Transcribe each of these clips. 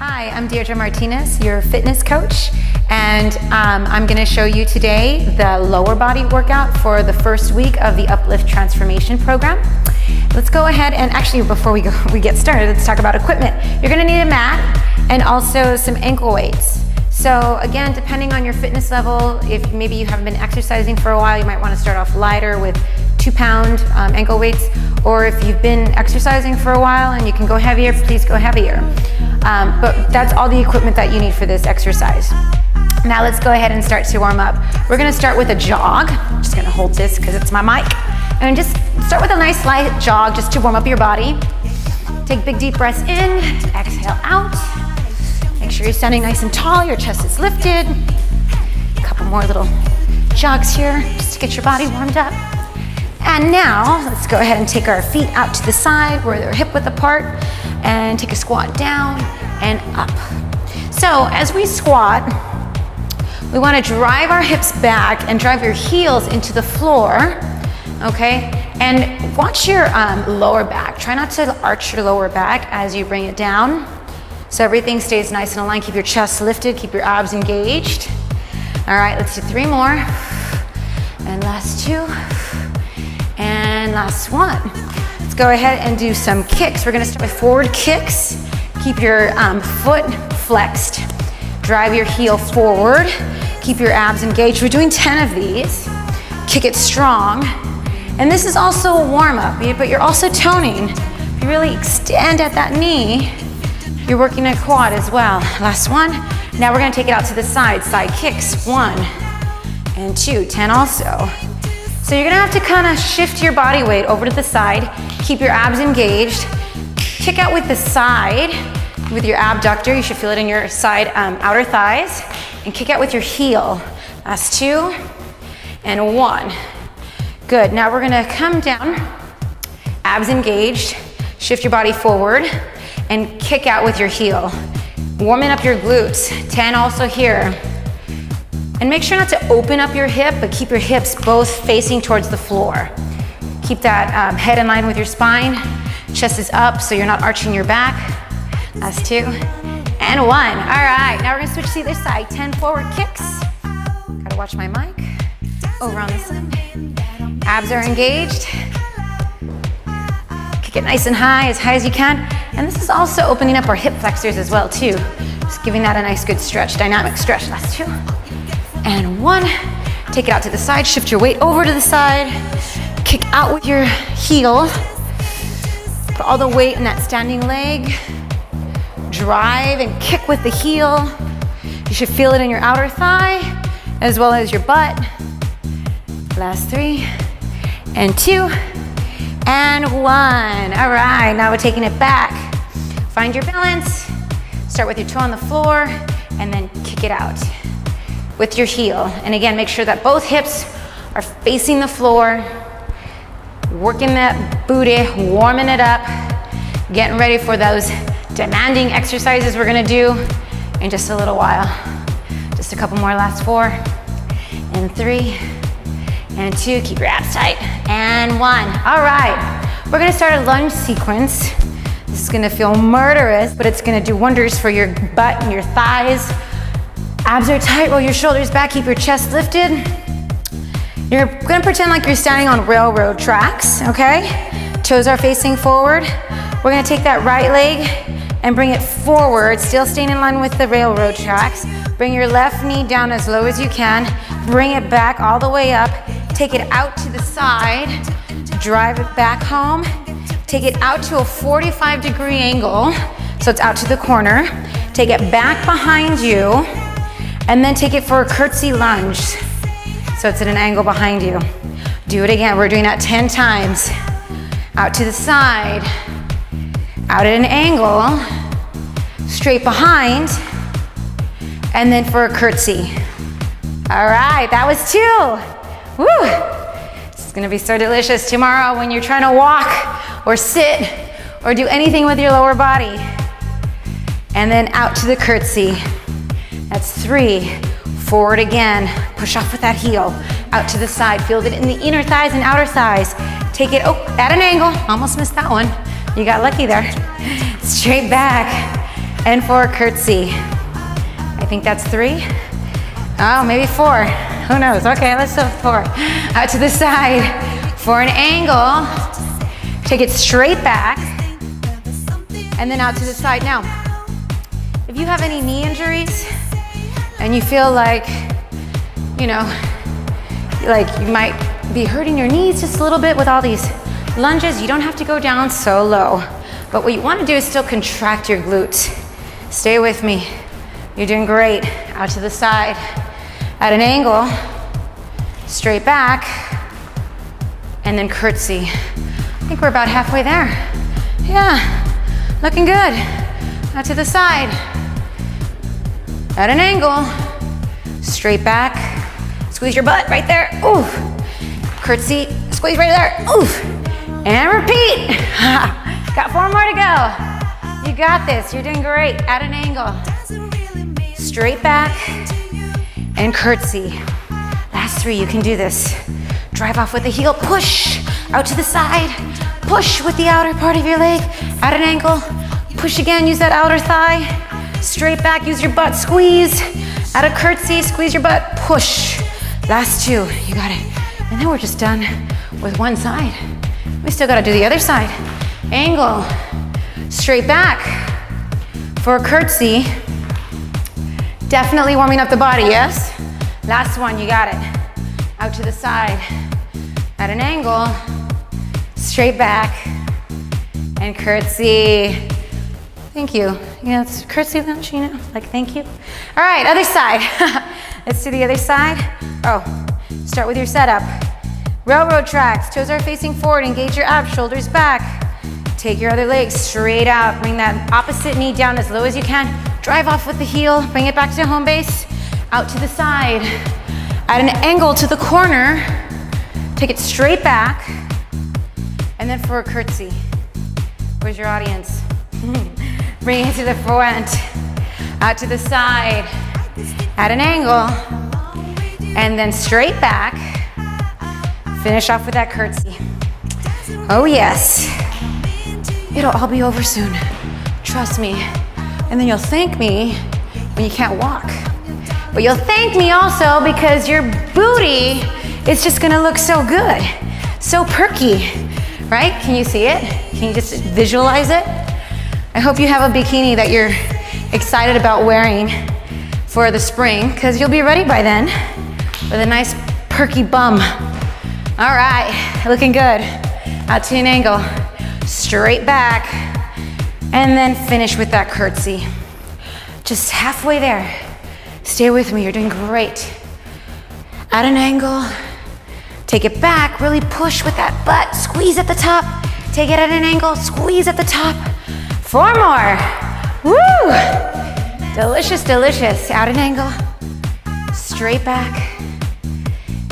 Hi, I'm Deirdre Martinez, your fitness coach, and I'm going to show you today the lower body workout for the first week of the Uplift transformation program. Let's go ahead and actually before we get started, let's talk about equipment. You're going to need a mat and also some ankle weights. So again, depending on your fitness level, if maybe you haven't been exercising for a while, you might want to start off lighter with 2-pound ankle weights, or if you've been exercising for a while and you can go heavier, please go heavier. But that's all the equipment that you need for this exercise. Now let's go ahead and start to warm up. We're gonna start with a jog. I'm just gonna hold this because it's my mic. And just start with a nice light jog just to warm up your body. Take big deep breaths in, exhale out. Make sure you're standing nice and tall, your chest is lifted. A couple more little jogs here just to get your body warmed up. And now, let's go ahead and take our feet out to the side where they're hip width apart and take a squat down and up. So as we squat, we want to drive our hips back and drive your heels into the floor, okay? And watch your lower back. Try not to arch your lower back as you bring it down. So everything stays nice and aligned. Keep your chest lifted, keep your abs engaged. All right, let's do 3 more. And last 2. And last 1. Let's go ahead and do some kicks. We're gonna start with forward kicks. Keep your foot flexed. Drive your heel forward. Keep your abs engaged. We're doing 10 of these. Kick it strong. And this is also a warm up, but you're also toning. If you really extend at that knee, you're working a quad as well. Last 1. Now we're gonna take it out to the side. Side kicks. 1 and 2, 10 also. So you're gonna have to kind of shift your body weight over to the side, keep your abs engaged, kick out with the side, with your abductor, you should feel it in your side outer thighs, and kick out with your heel. Last 2, and 1. Good, now we're gonna come down, abs engaged, shift your body forward, and kick out with your heel. Warming up your glutes, 10 also here. And make sure not to open up your hip, but keep your hips both facing towards the floor. Keep that head in line with your spine. Chest is up, so you're not arching your back. Last 2, and 1. All right, now we're gonna switch to the other side. 10 forward kicks. Gotta watch my mic. Over on this side. Abs are engaged. Kick it nice and high as you can. And this is also opening up our hip flexors as well, too. Just giving that a nice good stretch, dynamic stretch. Last 2. And 1, take it out to the side, shift your weight over to the side, kick out with your heel, put all the weight in that standing leg, drive and kick with the heel. You should feel it in your outer thigh, as well as your butt. Last 3, and 2, and 1. All right, now we're taking it back. Find your balance, start with your toe on the floor, and then kick it out with your heel. And again, make sure that both hips are facing the floor, working that booty, warming it up, getting ready for those demanding exercises we're gonna do in just a little while. Just a couple more, last 4, and 3, and 2, keep your abs tight, and 1. All right, we're gonna start a lunge sequence. This is gonna feel murderous, but it's gonna do wonders for your butt and your thighs. Abs are tight, roll your shoulders back, keep your chest lifted. You're gonna pretend like you're standing on railroad tracks, okay? Toes are facing forward. We're gonna take that right leg and bring it forward, still staying in line with the railroad tracks. Bring your left knee down as low as you can. Bring it back all the way up. Take it out to the side. Drive it back home. Take it out to a 45-degree angle, so it's out to the corner. Take it back behind you. And then take it for a curtsy lunge. So it's at an angle behind you. Do it again, we're doing that 10 times. Out to the side, out at an angle, straight behind, and then for a curtsy. All right, that was 2. Woo! This is gonna be so delicious tomorrow when you're trying to walk or sit or do anything with your lower body. And then out to the curtsy. That's 3, forward again, push off with that heel, out to the side, feel it in the inner thighs and outer thighs. Take it, at an angle, almost missed that one. You got lucky there. Straight back, and for a curtsy. I think that's 3. Oh, maybe 4. Who knows? Okay, let's do 4. Out to the side for an angle. Take it straight back and then out to the side. Now, if you have any knee injuries and you feel like, you know, like you might be hurting your knees just a little bit with all these lunges, you don't have to go down so low. But what you want to do is still contract your glutes. Stay with me. You're doing great. Out to the side. At an angle, straight back, and then curtsy. I think we're about halfway there. Yeah, looking good. Out to the side. At an angle, straight back. Squeeze your butt right there. Ooh. Curtsy, squeeze right there. Ooh. And repeat. Got 4 more to go. You got this. You're doing great. At an angle. Straight back and curtsy. Last 3, you can do this. Drive off with the heel, push out to the side, push with the outer part of your leg, at an angle, push again, use that outer thigh, straight back, use your butt, squeeze, at a curtsy, squeeze your butt, push. Last 2, you got it. And then we're just done with one side. We still gotta do the other side. Angle, straight back for a curtsy. Definitely warming up the body, yes? Last one, you got it. Out to the side, at an angle, straight back, and curtsy. Thank you. Yeah, it's curtsy then, Sheena. Like, thank you. All right, other side. Let's do the other side. Oh, start with your setup. Railroad tracks, toes are facing forward, engage your abs, shoulders back. Take your other leg straight out. Bring that opposite knee down as low as you can. Drive off with the heel, bring it back to home base. Out to the side. At an angle to the corner, take it straight back. And then for a curtsy. Where's your audience? Bring it to the front. Out to the side. At an angle. And then straight back. Finish off with that curtsy. Oh yes. It'll all be over soon. Trust me. And then you'll thank me when you can't walk. But you'll thank me also because your booty is just gonna look so good, so perky, right? Can you see it? Can you just visualize it? I hope you have a bikini that you're excited about wearing for the spring because you'll be ready by then with a nice perky bum. All right, looking good. Out to an angle, straight back, and then finish with that curtsy. Just halfway there. Stay with me, you're doing great. At an angle, take it back, really push with that butt, squeeze at the top. Take it at an angle, squeeze at the top. 4 more. Woo! Delicious, delicious. At an angle, straight back,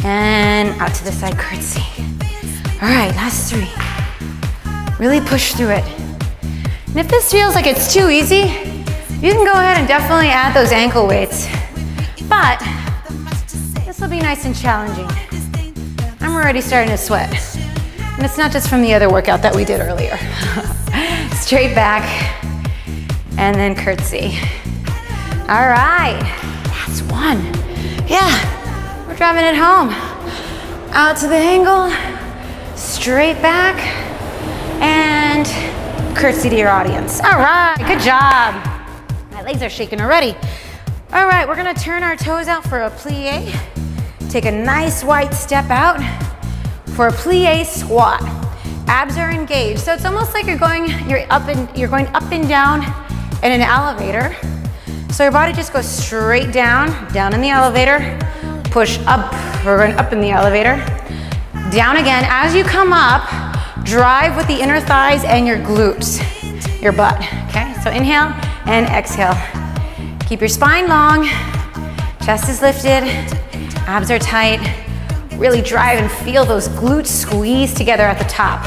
and out to the side, curtsy. All right, last 3. Really push through it. And if this feels like it's too easy, you can go ahead and definitely add those ankle weights. But this will be nice and challenging. I'm already starting to sweat. And it's not just from the other workout that we did earlier. Straight back, and then curtsy. All right, that's 1. Yeah, we're driving it home. Out to the angle, straight back, and curtsy to your audience. All right, good job. My legs are shaking already. All right, we're gonna turn our toes out for a plie. Take a nice wide step out for a plie squat. Abs are engaged, so it's almost like you're going up and down in an elevator. So your body just goes straight down in the elevator, push up, we're going up in the elevator, down again. As you come up, drive with the inner thighs and your glutes, your butt, okay? So inhale and exhale. Keep your spine long, chest is lifted, abs are tight. Really drive and feel those glutes squeeze together at the top.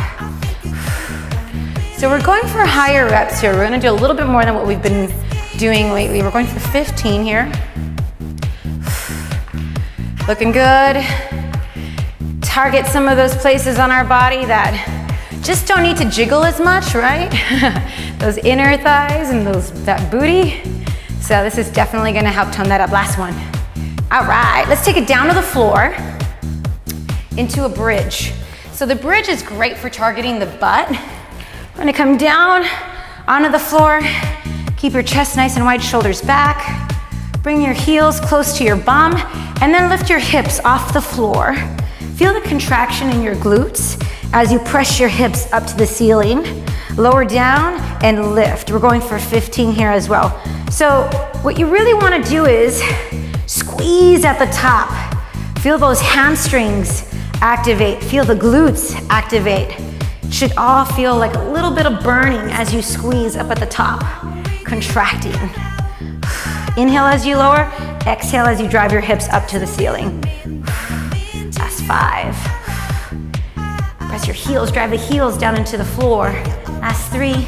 So we're going for higher reps here. We're gonna do a little bit more than what we've been doing lately. We're going for 15 here. Looking good. Target some of those places on our body that just don't need to jiggle as much, right? those inner thighs and that booty. So this is definitely gonna help tone that up. Last one. All right, let's take it down to the floor into a bridge. So the bridge is great for targeting the butt. We're gonna come down onto the floor. Keep your chest nice and wide, shoulders back. Bring your heels close to your bum, and then lift your hips off the floor. Feel the contraction in your glutes as you press your hips up to the ceiling. Lower down and lift. We're going for 15 here as well. So what you really wanna do is squeeze at the top. Feel those hamstrings activate. Feel the glutes activate. Should all feel like a little bit of burning as you squeeze up at the top, contracting. Inhale as you lower, exhale as you drive your hips up to the ceiling. Last 5. Press your heels, drive the heels down into the floor. Last 3,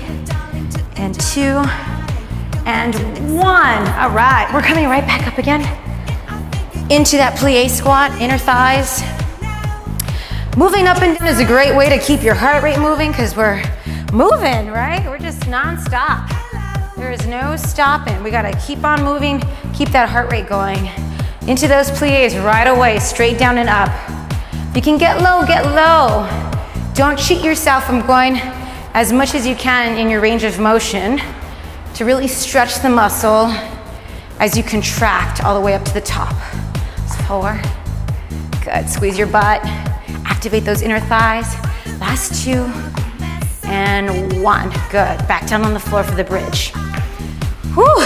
and 2, and 1. All right, we're coming right back up again. Into that plie squat, inner thighs. Moving up and down is a great way to keep your heart rate moving because we're moving, right? We're just non-stop. There is no stopping. We gotta keep on moving, keep that heart rate going. Into those plies right away, straight down and up. If you can get low, get low. Don't cheat yourself from going as much as you can in your range of motion to really stretch the muscle as you contract all the way up to the top. 4, good, squeeze your butt, activate those inner thighs. Last 2, and 1, good. Back down on the floor for the bridge. Whew.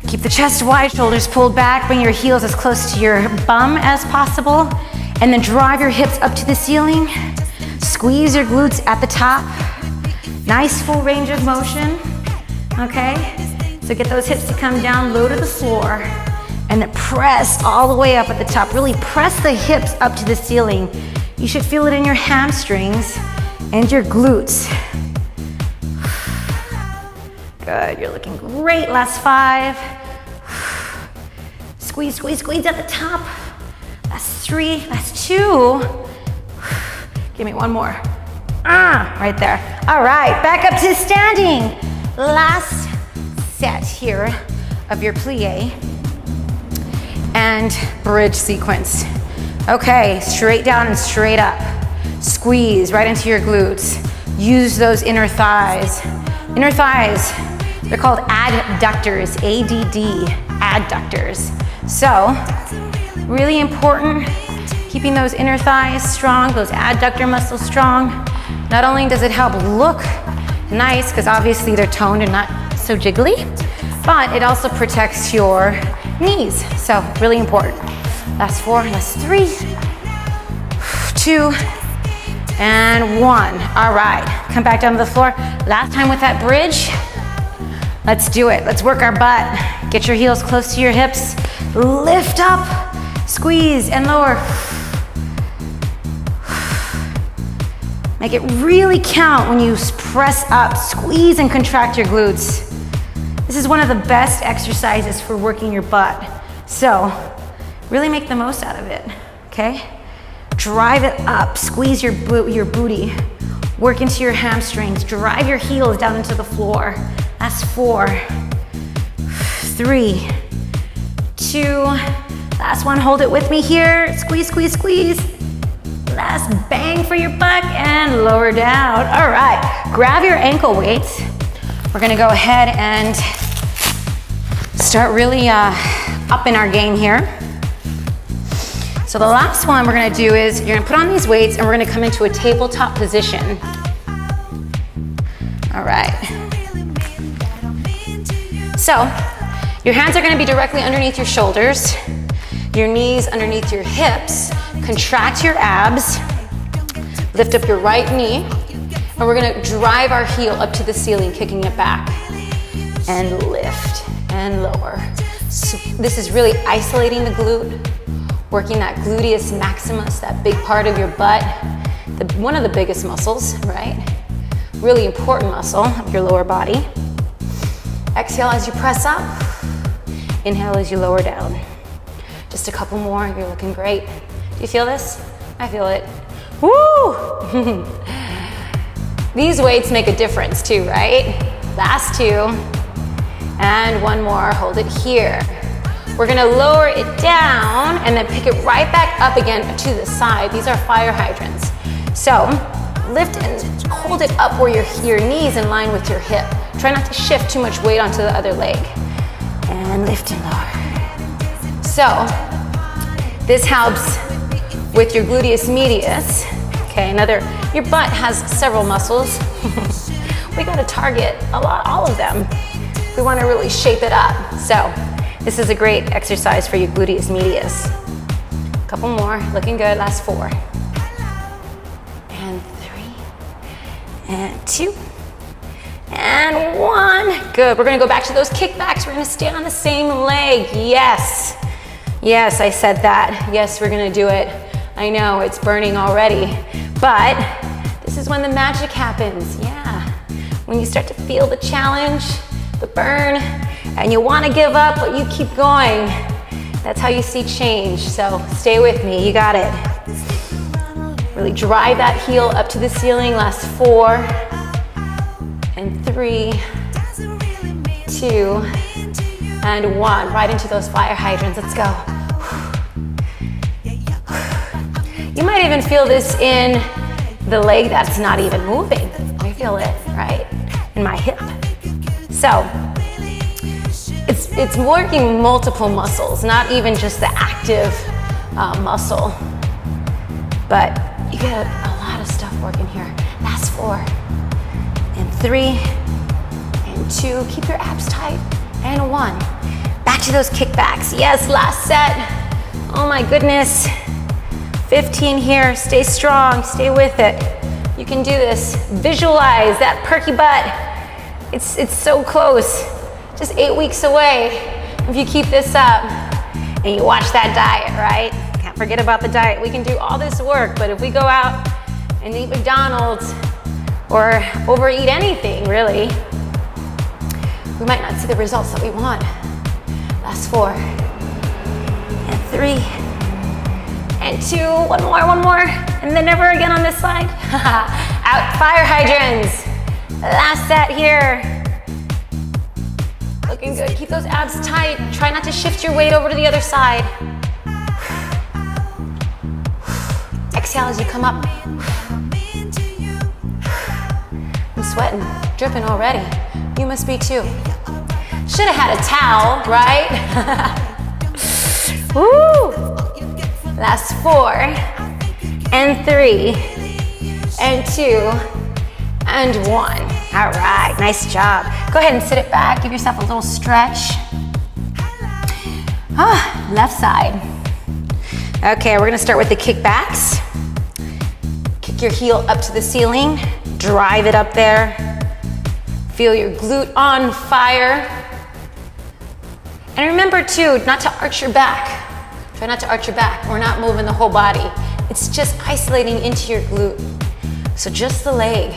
Keep the chest wide, shoulders pulled back, bring your heels as close to your bum as possible, and then drive your hips up to the ceiling. Squeeze your glutes at the top. Nice full range of motion, okay? So get those hips to come down low to the floor, and then press all the way up at the top. Really press the hips up to the ceiling. You should feel it in your hamstrings and your glutes. Good, you're looking great. Last 5. Squeeze, squeeze, squeeze at the top. Last 3, last 2. Give me 1 more. Right there. All right, back up to standing. Last set here of your plie and bridge sequence. Okay, straight down and straight up. Squeeze right into your glutes. Use those inner thighs. Inner thighs, they're called adductors, ADD, adductors. So, really important, keeping those inner thighs strong, those adductor muscles strong. Not only does it help look nice, because obviously they're toned and not so jiggly, but it also protects your knees. So, really important. Last 4, last 3, 2, and 1. All right, come back down to the floor. Last time with that bridge. Let's do it. Let's work our butt. Get your heels close to your hips. Lift up, squeeze, and lower. Make it really count when you press up. Squeeze and contract your glutes. This is one of the best exercises for working your butt. So, really make the most out of it, okay? Drive it up, squeeze your booty, work into your hamstrings, drive your heels down into the floor. Last 4, 3, 2, last 1, hold it with me here. Squeeze, squeeze, squeeze. Last bang for your butt and lower down. All right, grab your ankle weights. We're gonna go ahead and start really upping our game here. So the last one we're gonna do is you're gonna put on these weights and we're gonna come into a tabletop position. All right. So your hands are gonna be directly underneath your shoulders, your knees underneath your hips. Contract your abs, lift up your right knee, and we're gonna drive our heel up to the ceiling, kicking it back, and lift and lower. So this is really isolating the glute, working that gluteus maximus, that big part of your butt, one of the biggest muscles, right? Really important muscle of your lower body. Exhale as you press up, inhale as you lower down. Just a couple more, you're looking great. Do you feel this? I feel it. Woo! These weights make a difference too, right? Last two. And one more, hold it here. We're gonna lower it down and then pick it right back up again to the side. These are fire hydrants. So lift and hold it up where your knees in line with your hip. Try not to shift too much weight onto the other leg. And lift and lower. So this helps with your gluteus medius. Okay, your butt has several muscles. We gotta target all of them. We wanna really shape it up. So this is a great exercise for your gluteus medius. A couple more, looking good, last 4. And 3, and 2, and 1. Good, we're gonna go back to those kickbacks. We're gonna stay on the same leg, yes. Yes, I said that. Yes, we're gonna do it. I know, it's burning already, but this is when the magic happens, yeah. When you start to feel the challenge, the burn, and you wanna give up, but you keep going. That's how you see change, so stay with me, you got it. Really drive that heel up to the ceiling, last 4, and 3, 2, and 1. Right into those fire hydrants, let's go. You might even feel this in the leg that's not even moving. I feel it, right? In my hip. So, it's working multiple muscles, not even just the active muscle. But you get a lot of stuff working here. Last 4, and 3, and 2. Keep your abs tight, and 1. Back to those kickbacks. Yes, last set. Oh my goodness. 15 here, stay strong, stay with it. You can do this. Visualize that perky butt. It's so close, just 8 weeks away. If you keep this up and you watch that diet, right? Can't forget about the diet. We can do all this work, but if we go out and eat McDonald's or overeat anything, really, we might not see the results that we want. Last 4, and 3, and 2, one more, and then never again on this side. Out, fire hydrants. Last set here. Looking good, keep those abs tight. Try not to shift your weight over to the other side. Exhale as you come up. I'm sweating, dripping already. You must be too. Should have had a towel, right? Woo! Last 4, and 3, and 2, and 1. All right, nice job. Go ahead and sit it back. Give yourself a little stretch. Left side. Okay, we're gonna start with the kickbacks. Kick your heel up to the ceiling. Drive it up there. Feel your glute on fire. And remember too, not to arch your back. Try not to arch your back. We're not moving the whole body. It's just isolating into your glute. So just the leg.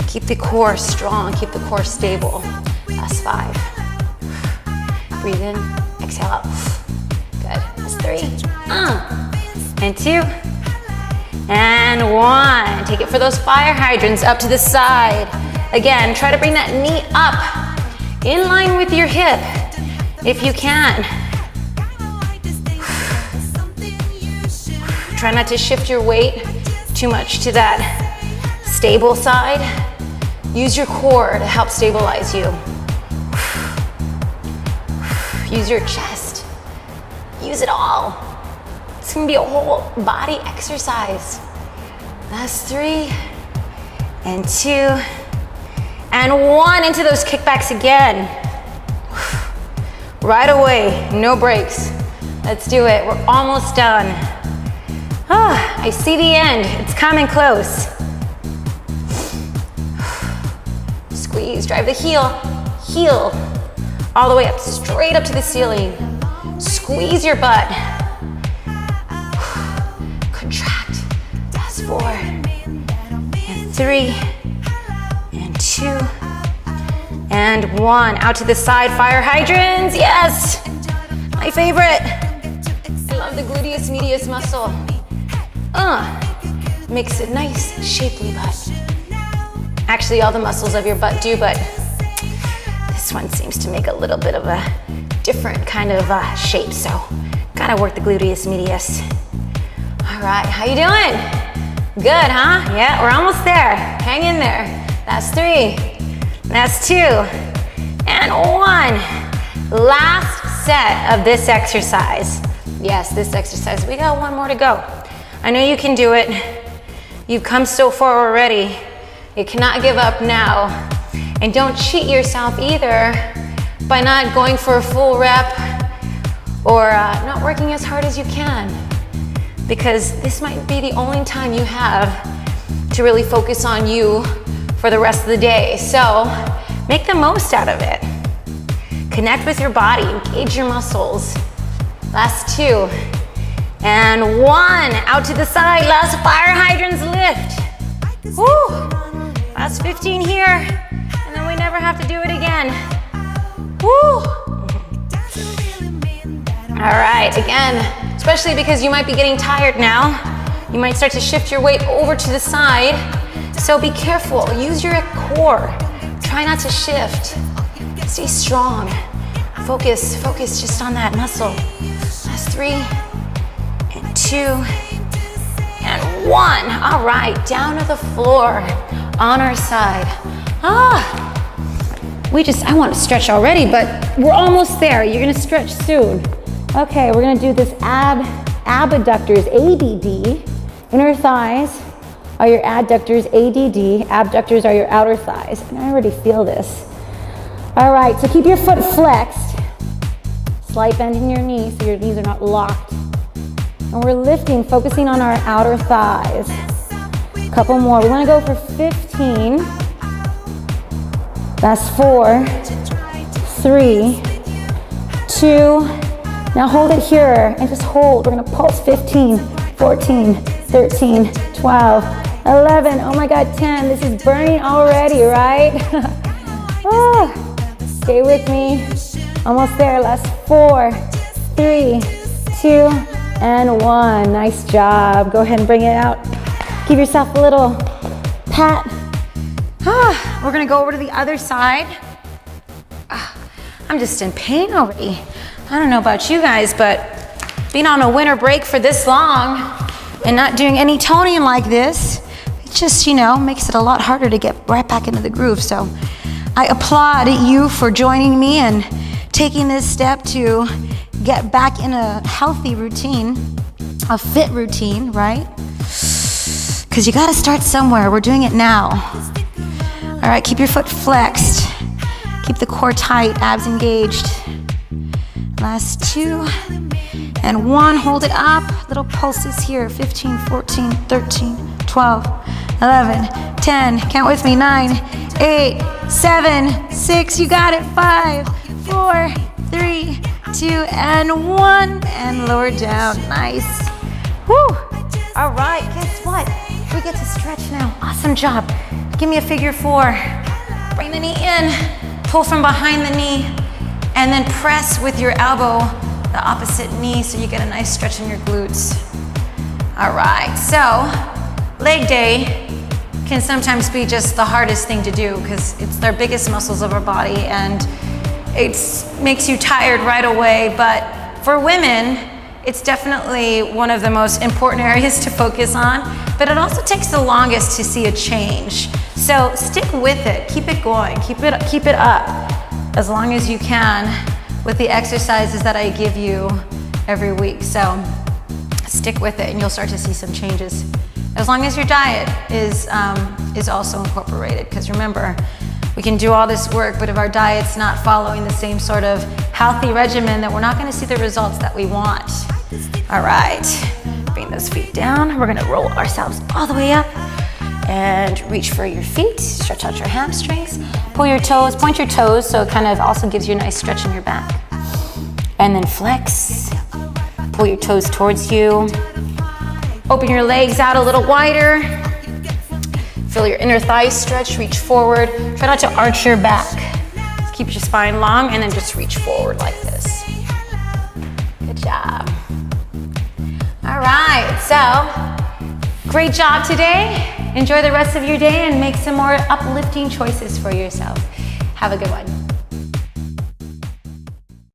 Keep the core strong, keep the core stable. Last 5. Breathe in, exhale out. Good, that's 3. And 2. And 1. Take it for those fire hydrants up to the side. Again, try to bring that knee up in line with your hip if you can. Try not to shift your weight too much to that stable side. Use your core to help stabilize you. Use your chest. Use it all. It's gonna be a whole body exercise. Last 3, and 2, and 1. Into those kickbacks again. Right away, no breaks. Let's do it, we're almost done. I see the end, it's coming close. Squeeze, drive the heel all the way up, straight up to the ceiling. Squeeze your butt. Contract, last 4, and 3, and 2, and 1. Out to the side, fire hydrants, yes! My favorite. I love the gluteus medius muscle. Makes a nice, shapely butt. Actually, all the muscles of your butt do, but this one seems to make a little bit of a different kind of shape, so gotta work the gluteus medius. All right, how you doing? Good, huh? Yeah, we're almost there. Hang in there. That's 3, that's 2, and 1. Last set of this exercise. Yes, this exercise. We got 1 more to go. I know you can do it. You've come so far already. You cannot give up now. And don't cheat yourself either by not going for a full rep or not working as hard as you can, because this might be the only time you have to really focus on you for the rest of the day. So make the most out of it. Connect with your body, engage your muscles. Last 2, and 1. Out to the side, last fire hydrants lift. Woo! Last 15 here, and then we never have to do it again. Woo! All right, again, especially because you might be getting tired now, you might start to shift your weight over to the side. So be careful, use your core. Try not to shift. Stay strong. Focus just on that muscle. Last 3, and 2, and 1. All right, down to the floor on our side. I want to stretch already, but we're almost there. You're gonna stretch soon. Okay, we're gonna do this abductors, ADD. Inner thighs are your adductors, ADD. Abductors are your outer thighs. And I already feel this. All right, so keep your foot flexed. Slight bend in your knees so your knees are not locked. And we're lifting, focusing on our outer thighs. A couple more. We want to go for 15. That's 4, 3, 2. Now hold it here and just hold. We're going to pulse 15, 14, 13, 12, 11. Oh my God, 10. This is burning already, right? Stay with me. Almost there. Last 4, 3, 2, and 1. Nice job. Go ahead and bring it out. Give yourself a little pat. We're gonna go over to the other side. I'm just in pain already. I don't know about you guys, but being on a winter break for this long and not doing any toning like this, it just, makes it a lot harder to get right back into the groove. So I applaud you for joining me and taking this step to get back in a healthy routine, a fit routine, right? Because you gotta start somewhere. We're doing it now. All right, keep your foot flexed. Keep the core tight, abs engaged. Last 2, and 1, hold it up. Little pulses here, 15, 14, 13, 12, 11, 10, count with me, 9, 8, 7, 6, you got it, 5, 4, 3, 2, and 1, and lower down, nice. Woo! All right, guess what? We get to stretch now, awesome job. Give me a figure 4. Bring the knee in, pull from behind the knee, and then press with your elbow the opposite knee so you get a nice stretch in your glutes. All right, so leg day can sometimes be just the hardest thing to do because it's their biggest muscles of our body and it makes you tired right away. But for women, it's definitely one of the most important areas to focus on, but it also takes the longest to see a change. So stick with it, keep it going, keep it up as long as you can with the exercises that I give you every week. So stick with it and you'll start to see some changes. As long as your diet is also incorporated, because remember, we can do all this work, but if our diet's not following the same sort of healthy regimen, then we're not gonna see the results that we want. All right, bring those feet down. We're gonna roll ourselves all the way up and reach for your feet, stretch out your hamstrings, pull your toes, point your toes, so it kind of also gives you a nice stretch in your back. And then flex, pull your toes towards you. Open your legs out a little wider. Feel your inner thighs stretch, reach forward. Try not to arch your back. Just keep your spine long and then just reach forward like this. Good job. All right, so great job today. Enjoy the rest of your day and make some more uplifting choices for yourself. Have a good one.